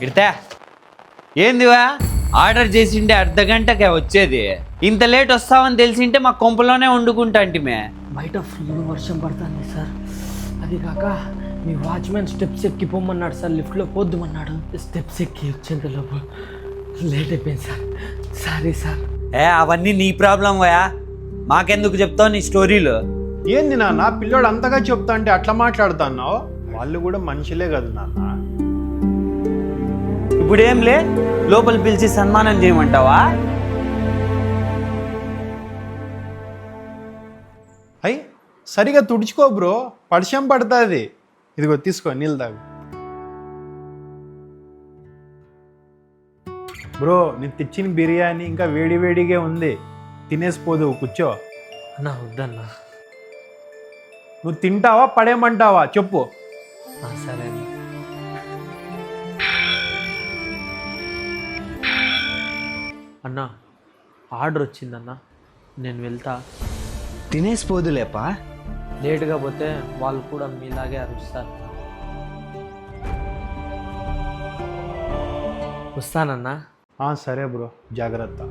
ఇడతా ఏందివా order చేసిండే అర్ధగంటకే వచ్చేది. ఇంత లేట్ వస్తావని తెలిసింటే మా కొంపలోనే వండుకుంటా అంటిమే. బయట ఫుల్ వర్షం పడుతుంది సార్. అది కాక మీ వాచ్మెన్ స్టెప్స్ ఎక్కి పొమ్మన్నాడు సార్, లిఫ్ట్లో పోద్దుమన్నాడు. స్టెప్స్ ఎక్కి వచ్చేంత లోపు లేట్ అయిపోయింది సార్. Sorry sir. అవన్నీ నీ ప్రాబ్లం వయా, మాకెందుకు చెప్తావు నీ స్టోరీలు? ఏంది నాన్న పిల్లోడు అంతగా చెప్తా అంటే అట్లా మాట్లాడుతున్నావు? వాళ్ళు కూడా మనుషులే కదా నాన్న. ఇప్పుడు ఏం లే, లోపల పిలిచి సన్మానం చేయమంటావా? అయ్యి సరిగా తుడుచుకో బ్రో, వర్షం పడుతుంది. ఇదిగో తీసుకో నీళ్ళు తాగు. బ్రో నేను తెచ్చిన బిర్యానీ ఇంకా వేడి వేడిగా ఉంది, తినేసిపోదు, కూర్చో. అన్నా వద్దన్నా. నువ్వు తింటావా పడేయమంటావా చెప్పు. సరే అన్న. అన్నా ఆర్డర్ వచ్చిందన్నా, నేను వెళ్తా. తినేసిపోదులేపా. లేటుగా పోతే వాళ్ళు కూడా మీలాగే అరుస్తారు. వస్తానన్నా. సరే బ్రో, జాగ్రత్త.